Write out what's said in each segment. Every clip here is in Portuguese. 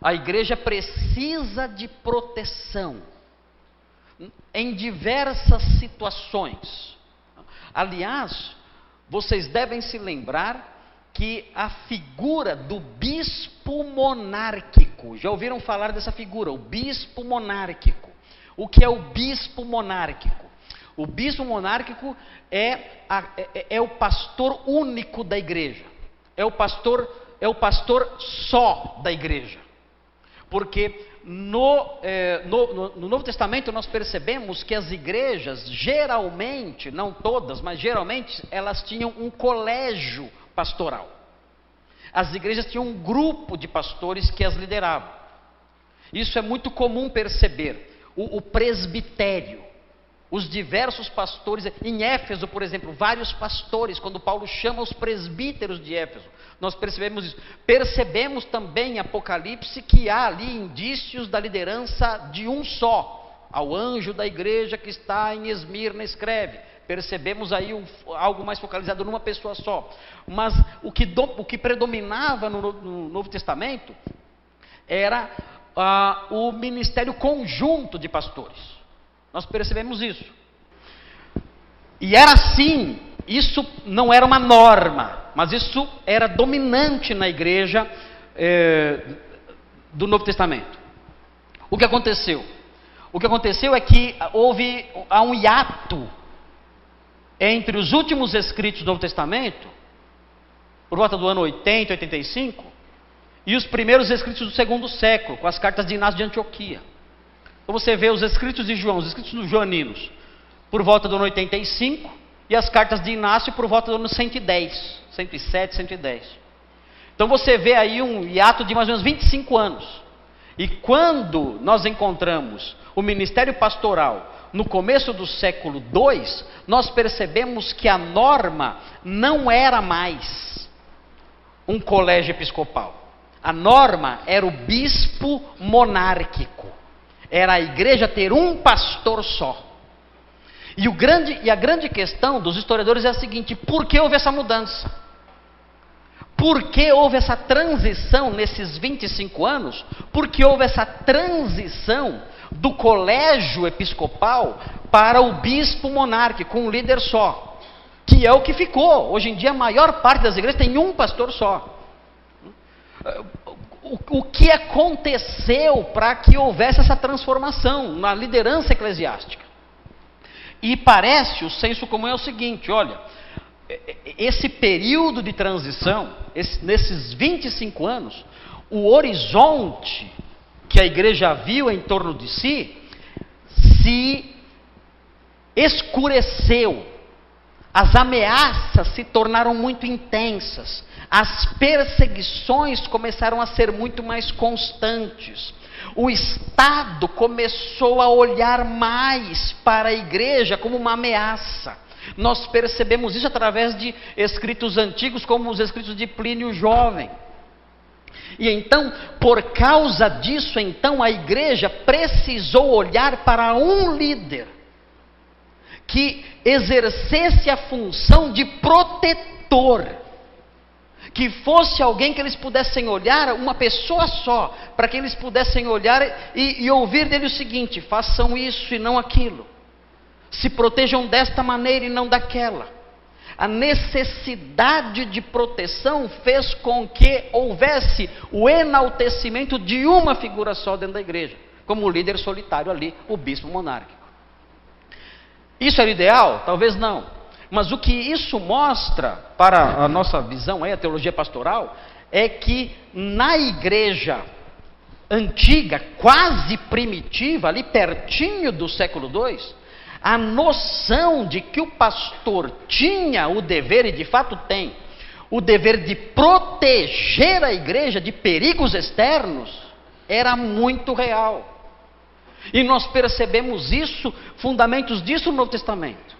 A igreja precisa de proteção em diversas situações. Aliás, vocês devem se lembrar que a figura do bispo monárquico, já ouviram falar dessa figura, o bispo monárquico? O que é o bispo monárquico? O bispo monárquico é o pastor único da igreja, é o pastor só da igreja, porque no Novo Testamento nós percebemos que as igrejas, geralmente, não todas, mas geralmente, elas tinham um colégio pastoral. As igrejas tinham um grupo de pastores que as lideravam. Isso é muito comum perceber. O presbitério, os diversos pastores, em Éfeso, por exemplo, vários pastores, quando Paulo chama os presbíteros de Éfeso, nós percebemos isso. Percebemos também em Apocalipse que há ali indícios da liderança de um só. Ao anjo da igreja que está em Esmirna escreve. Percebemos aí algo mais focalizado numa pessoa só. Mas o que predominava no Novo Testamento era o ministério conjunto de pastores. Nós percebemos isso. E era assim, isso não era uma norma, mas isso era dominante na igreja do Novo Testamento. O que aconteceu? O que aconteceu é que há um hiato entre os últimos escritos do Novo Testamento, por volta do ano 80, 85, e os primeiros escritos do segundo século, com as cartas de Inácio de Antioquia. Então você vê os escritos de João, os escritos dos joaninos, por volta do ano 85, e as cartas de Inácio por volta do ano 110, 107, 110. Então você vê aí um hiato de mais ou menos 25 anos. E quando nós encontramos o ministério pastoral no começo do século II, nós percebemos que a norma não era mais um colégio episcopal. A norma era o bispo monárquico. Era a igreja ter um pastor só. E a grande questão dos historiadores é a seguinte: por que houve essa mudança? Por que houve essa transição nesses 25 anos? Por que houve essa transição do colégio episcopal para o bispo monárquico, com um líder só? Que é o que ficou. Hoje em dia a maior parte das igrejas tem um pastor só. O que aconteceu para que houvesse essa transformação na liderança eclesiástica? E parece, o senso comum é o seguinte: olha, esse período de transição, nesses 25 anos, o horizonte que a igreja viu em torno de si se escureceu, as ameaças se tornaram muito intensas, as perseguições começaram a ser muito mais constantes, o Estado começou a olhar mais para a igreja como uma ameaça. Nós percebemos isso através de escritos antigos, como os escritos de Plínio Jovem. E então, por causa disso, então, a igreja precisou olhar para um líder que exercesse a função de protetor, que fosse alguém que eles pudessem olhar, uma pessoa só, para que eles pudessem olhar e ouvir dele o seguinte: façam isso e não aquilo, se protejam desta maneira e não daquela. A necessidade de proteção fez com que houvesse o enaltecimento de uma figura só dentro da igreja, como o líder solitário ali, o bispo monárquico. Isso era ideal? Talvez não. Mas o que isso mostra para a nossa visão, a teologia pastoral, é que na igreja antiga, quase primitiva, ali pertinho do século II, a noção de que o pastor tinha o dever, e de fato tem, o dever de proteger a igreja de perigos externos, era muito real. E nós percebemos isso, fundamentos disso no Novo Testamento.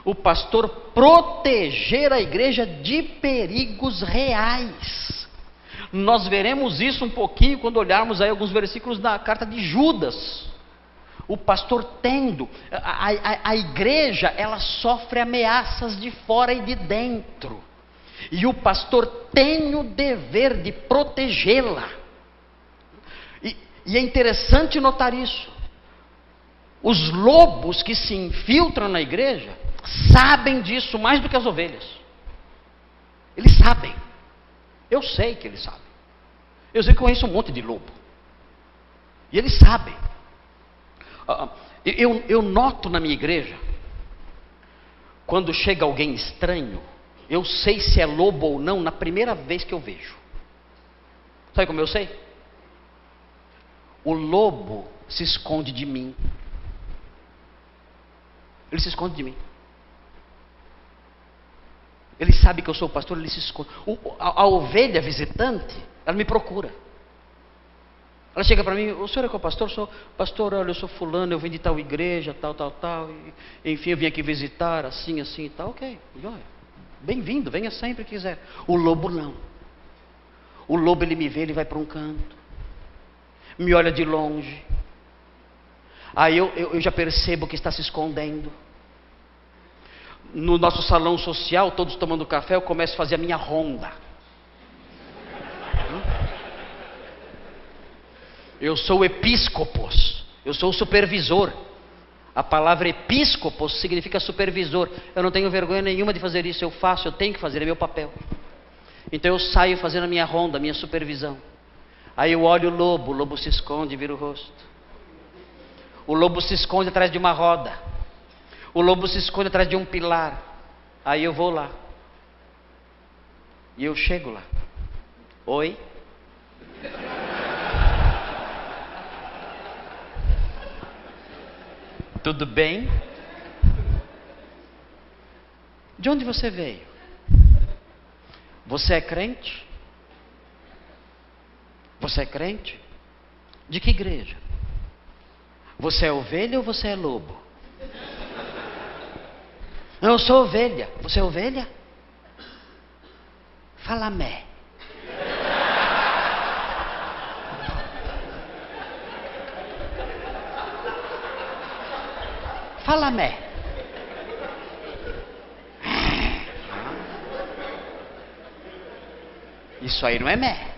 O pastor proteger a igreja de perigos reais. Nós veremos isso um pouquinho quando olharmos aí alguns versículos da carta de Judas. O pastor tendo, a igreja, ela sofre ameaças de fora e de dentro. E o pastor tem o dever de protegê-la. E é interessante notar isso. Os lobos que se infiltram na igreja sabem disso mais do que as ovelhas. Eles sabem. Eu sei que eles sabem. Eu sei que eu conheço um monte de lobo. E eles sabem. Eu noto na minha igreja, quando chega alguém estranho, eu sei se é lobo ou não na primeira vez que eu vejo. Sabe como eu sei? O lobo se esconde de mim. Ele se esconde de mim. Ele sabe que eu sou o pastor, ele se esconde. A ovelha visitante, ela me procura. Ela chega para mim: o senhor é que é o pastor? Eu sou pastor, olha, eu sou fulano, eu vim de tal igreja, tal. E, enfim, eu vim aqui visitar, assim e tal. Ok, bem-vindo, venha sempre que quiser. O lobo não. O lobo, ele me vê, ele vai para um canto, me olha de longe. Aí eu já percebo que está se escondendo. No nosso salão social, todos tomando café, eu começo a fazer a minha ronda. Eu sou o episcopos, eu sou o supervisor. A palavra episcopos significa supervisor. Eu não tenho vergonha nenhuma de fazer isso, eu faço, eu tenho que fazer, é meu papel. Então eu saio fazendo a minha ronda, a minha supervisão. Aí eu olho o lobo se esconde e vira o rosto. O lobo se esconde atrás de uma roda. O lobo se esconde atrás de um pilar. Aí eu vou lá. E eu chego lá. Oi? Tudo bem? De onde você veio? Você é crente? Você é crente? De que igreja? Você é ovelha ou você é lobo? Eu sou ovelha. Você é ovelha? Fala mé. Fala mé. Isso aí não é mé.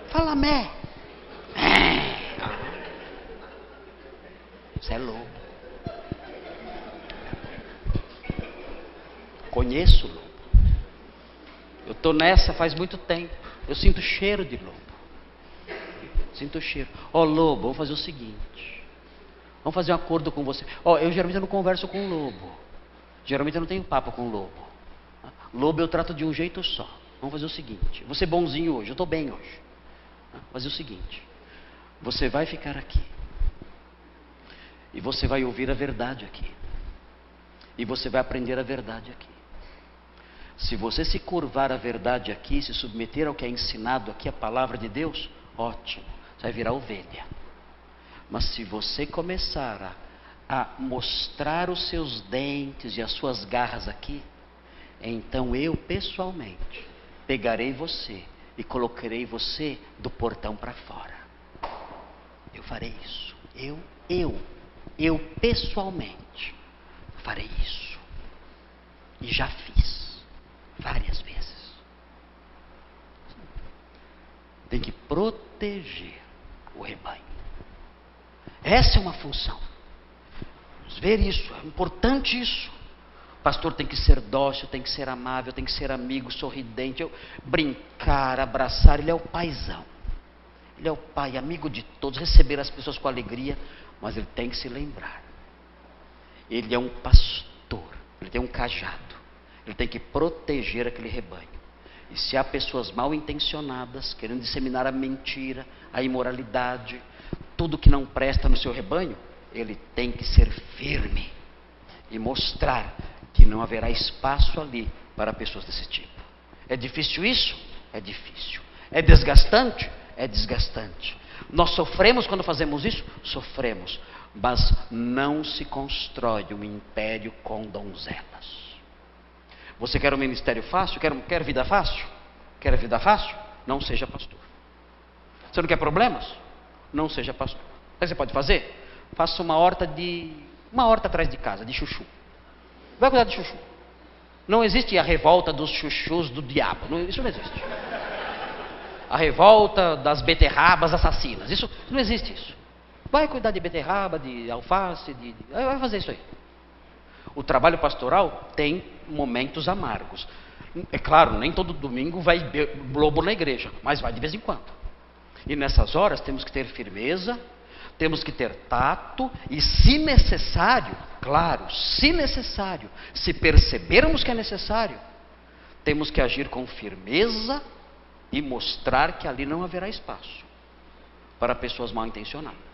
Fala mé. Você é lobo. Conheço o lobo. Eu estou nessa faz muito tempo. Eu sinto cheiro de lobo. Sinto cheiro. Ó, lobo, vamos fazer o seguinte. Vamos fazer um acordo com você. Eu geralmente não converso com lobo. Geralmente eu não tenho papo com lobo. Lobo eu trato de um jeito só. Vamos fazer o seguinte. Vou ser bonzinho hoje. Eu estou bem hoje. Vou fazer o seguinte. Você vai ficar aqui. E você vai ouvir a verdade aqui. E você vai aprender a verdade aqui. Se você se curvar à verdade aqui, se submeter ao que é ensinado aqui, a palavra de Deus, ótimo. Você vai virar ovelha. Mas se você começar a mostrar os seus dentes e as suas garras aqui, então eu pessoalmente pegarei você e colocarei você do portão para fora. Eu farei isso. Eu pessoalmente farei isso. E já fiz várias vezes. Tem que proteger o rebanho. Essa é uma função. Vamos ver isso, é importante isso. O pastor tem que ser dócil, tem que ser amável, tem que ser amigo, sorridente, brincar, abraçar. Ele é o paizão. Ele é o pai, amigo de todos, receber as pessoas com alegria, mas ele tem que se lembrar. Ele é um pastor, ele tem um cajado. Ele tem que proteger aquele rebanho. E se há pessoas mal intencionadas, querendo disseminar a mentira, a imoralidade, tudo que não presta no seu rebanho, ele tem que ser firme e mostrar que não haverá espaço ali para pessoas desse tipo. É difícil isso? É difícil. É desgastante? É desgastante. Nós sofremos quando fazemos isso? Sofremos. Mas não se constrói um império com donzelas. Você quer um ministério fácil? Quer vida fácil? Quer vida fácil? Não seja pastor. Você não quer problemas? Não seja pastor. O que você pode fazer? Faça uma horta atrás de casa, de chuchu. Vai cuidar de chuchu. Não existe a revolta dos chuchus do diabo. Isso não existe. a revolta das beterrabas assassinas. Isso não existe isso. Vai cuidar de beterraba, de alface, vai fazer isso aí. O trabalho pastoral tem momentos amargos. É claro, nem todo domingo vai lobo na igreja, mas vai de vez em quando. E nessas horas temos que ter firmeza, temos que ter tato e, se necessário, claro, se necessário, se percebermos que é necessário, temos que agir com firmeza e mostrar que ali não haverá espaço para pessoas mal intencionadas.